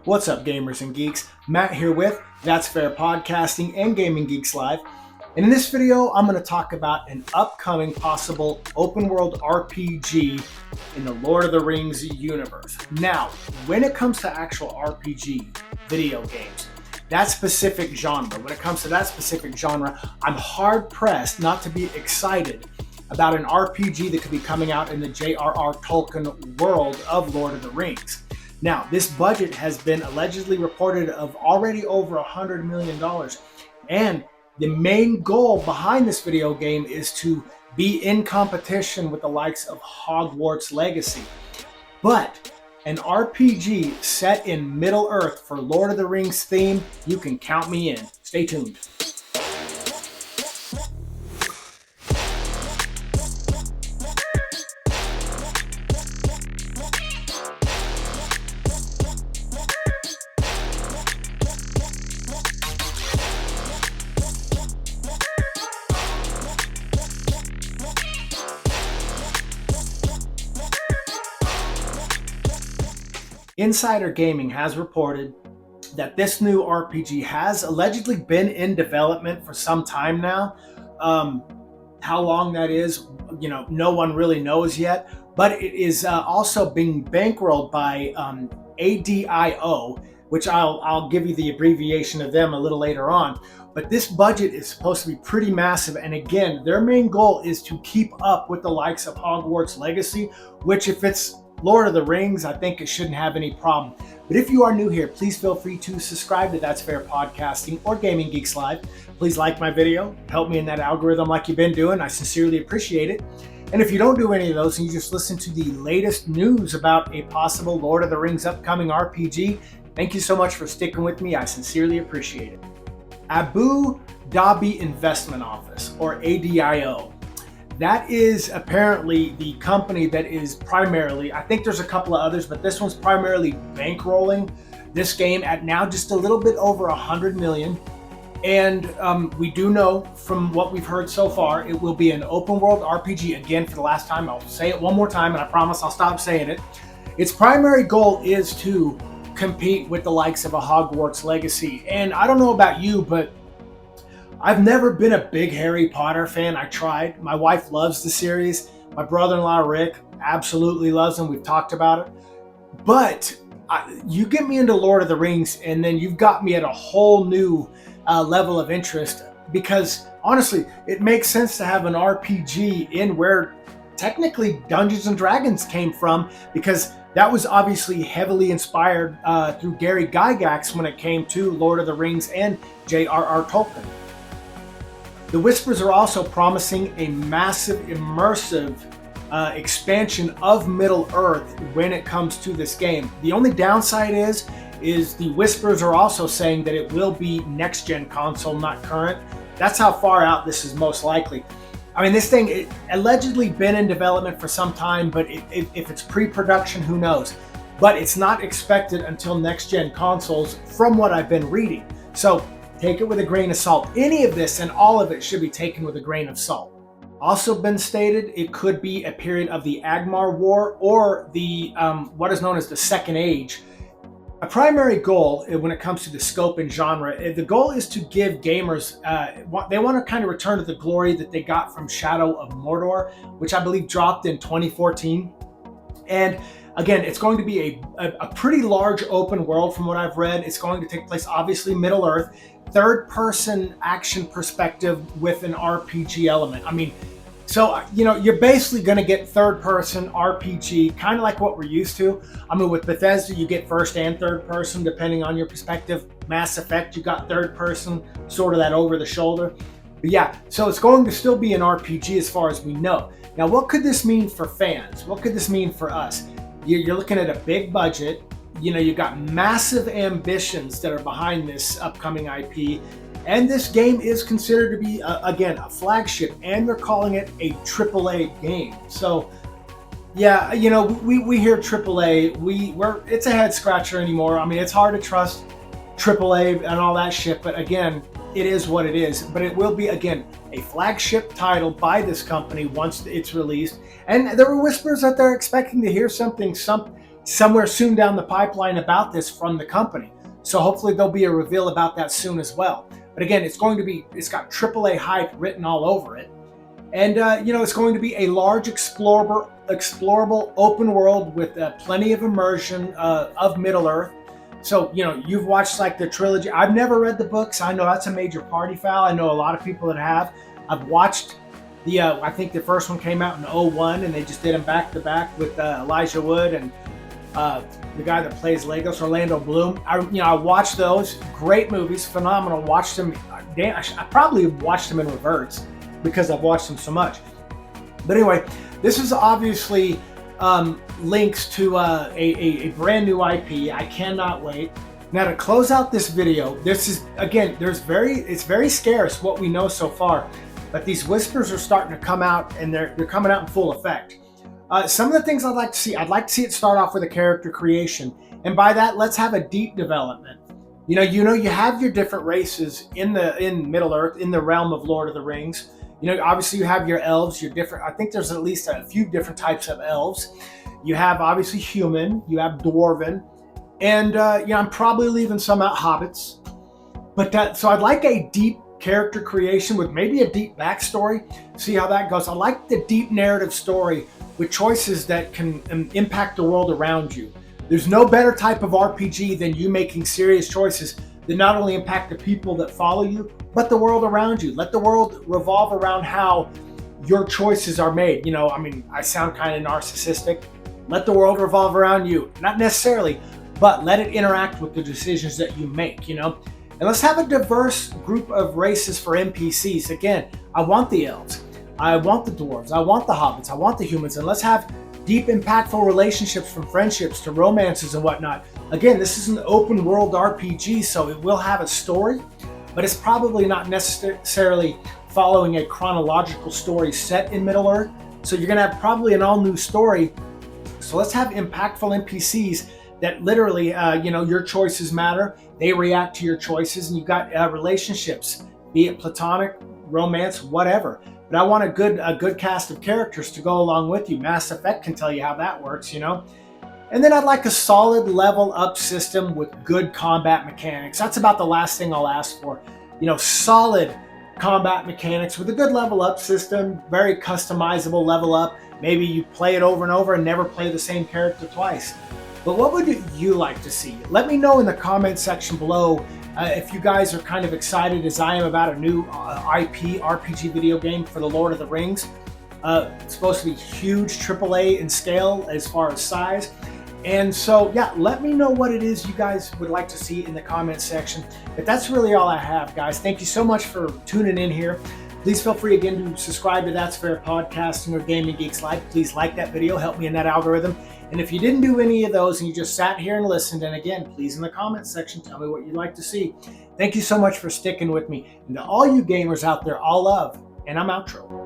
What's up, gamers and geeks? Matt here with That's Fair Podcasting and Gaming Geeks Live. And in this video, I'm going to talk about an upcoming possible open world RPG in the Lord of the Rings universe. Now, when it comes to actual RPG video games, that specific genre, when it comes to that specific genre, I'm hard pressed not to be excited about an RPG that could be coming out in the J.R.R. Tolkien world of Lord of the Rings. Now, this budget has been allegedly reported of already over $100 million. And the main goal behind this video game is to be in competition with the likes of Hogwarts Legacy. But an RPG set in Middle Earth for Lord of the Rings theme, you can count me in. Stay tuned. Insider Gaming has reported that this new RPG has allegedly been in development for some time now. How long that is, no one really knows yet. But it is also being bankrolled by ADIO, which I'll give you the abbreviation of them a little later on. But this budget is supposed to be pretty massive. And again, their main goal is to keep up with the likes of Hogwarts Legacy, which if it's Lord of the Rings, I think it shouldn't have any problem. But if you are new here, please feel free to subscribe to That's Fair Podcasting or Gaming Geeks Live. Please like my video, help me in that algorithm like you've been doing. I sincerely appreciate it. And if you don't do any of those and you just listen to the latest news about a possible Lord of the Rings upcoming RPG, thank you so much for sticking with me. I sincerely appreciate it. Abu Dhabi Investment Office, or ADIO. That is apparently the company that is primarily, I think there's a couple of others, but this one's primarily bankrolling this game at now just a little bit over 100 million. And we do know from what we've heard so far, it will be an open world RPG. Again, for the last time, I'll say it one more time and I promise I'll stop saying it. Its primary goal is to compete with the likes of a Hogwarts Legacy. And I don't know about you, but I've never been a big Harry Potter fan. I tried. My wife loves the series. My brother-in-law, Rick, absolutely loves them. We've talked about it. But you get me into Lord of the Rings, and then you've got me at a whole new level of interest. Because, honestly, it makes sense to have an RPG in where technically Dungeons & Dragons came from, because that was obviously heavily inspired through Gary Gygax when it came to Lord of the Rings and J.R.R. Tolkien. The Whispers are also promising a massive, immersive expansion of Middle Earth when it comes to this game. The only downside is the Whispers are also saying that it will be next-gen console, not current. That's how far out this is most likely. I mean, this thing it allegedly been in development for some time, but if it's pre-production, who knows? But it's not expected until next-gen consoles from what I've been reading. So take it with a grain of salt. Any of this and all of it should be taken with a grain of salt. Also been stated, it could be a period of the Angmar War or the what is known as the Second Age. A primary goal when it comes to the scope and genre, the goal is to give gamers, they want to kind of return to the glory that they got from Shadow of Mordor, which I believe dropped in 2014. And again, it's going to be a pretty large open world from what I've read. It's going to take place, obviously, Middle Earth. Third-person action perspective with an RPG element. I mean, so, you're basically going to get third-person RPG, kind of like what we're used to. I mean, with Bethesda, you get first and third person, depending on your perspective. Mass Effect, you got third person, sort of that over the shoulder. But yeah, so it's going to still be an RPG as far as we know. Now, what could this mean for fans? What could this mean for us? You're looking at a big budget. You've got massive ambitions that are behind this upcoming IP. And this game is considered to be, again, a flagship. And they're calling it a AAA game. So, yeah, we hear AAA. It's a head scratcher anymore. I mean, it's hard to trust AAA and all that shit. But again, it is what it is. But it will be, again, a flagship title by this company once it's released. And there were whispers that they're expecting to hear something somewhere soon down the pipeline about this from the company. So hopefully there'll be a reveal about that soon as well. But again, it's got AAA hype written all over it. And, it's going to be a large explorable open world with plenty of immersion of Middle-earth. So, you've watched like the trilogy. I've never read the books. I know that's a major party foul. I know a lot of people that have. I've watched I think the first one came out in 2001, and they just did them back to back with Elijah Wood and the guy that plays Legos, Orlando Bloom. I watched those. Great movies, phenomenal. Watched them. I probably watched them in reverse because I've watched them so much. But anyway, this is obviously links to a brand new IP. I cannot wait. Now to close out this video, this is again, it's very scarce what we know so far, but these whispers are starting to come out, and they're coming out in full effect. Some of the things I'd like to see it start off with a character creation, and by that, let's have a deep development. You have your different races in Middle-earth, in the realm of Lord of the Rings. Obviously you have your elves, I think there's at least a few different types of elves. You have obviously human, you have dwarven, and I'm probably leaving some out, hobbits. But so I'd like a deep character creation with maybe a deep backstory. See how that goes. I like the deep narrative story with choices that can impact the world around you. There's no better type of RPG than you making serious choices that not only impact the people that follow you, but the world around you. Let the world revolve around how your choices are made. I sound kind of narcissistic. Let the world revolve around you. Not necessarily, but let it interact with the decisions that you make, And let's have a diverse group of races for NPCs. Again, I want the elves. I want the dwarves. I want the hobbits. I want the humans. And let's have deep, impactful relationships, from friendships to romances and whatnot. Again, this is an open world RPG, so it will have a story, but it's probably not necessarily following a chronological story set in Middle-earth. So you're going to have probably an all new story. So let's have impactful NPCs that literally, your choices matter. They react to your choices, and you've got relationships, be it platonic, romance, whatever. But I want a good cast of characters to go along with you. Mass Effect can tell you how that works, And then I'd like a solid level up system with good combat mechanics. That's about the last thing I'll ask for. Solid combat mechanics with a good level up system, very customizable level up. Maybe you play it over and over and never play the same character twice. But what would you like to see? Let me know in the comment section below if you guys are kind of excited as I am about a new IP RPG video game for the Lord of the Rings. It's supposed to be huge, AAA in scale as far as size. And so, yeah, let me know what it is you guys would like to see in the comment section. But that's really all I have, guys. Thank you so much for tuning in here. Please feel free again to subscribe to That's Fair Podcasting or Gaming Geeks Live. Please like that video, help me in that algorithm. And if you didn't do any of those and you just sat here and listened, and again, please in the comment section, tell me what you'd like to see. Thank you so much for sticking with me. And to all you gamers out there, all love, and I'm outro.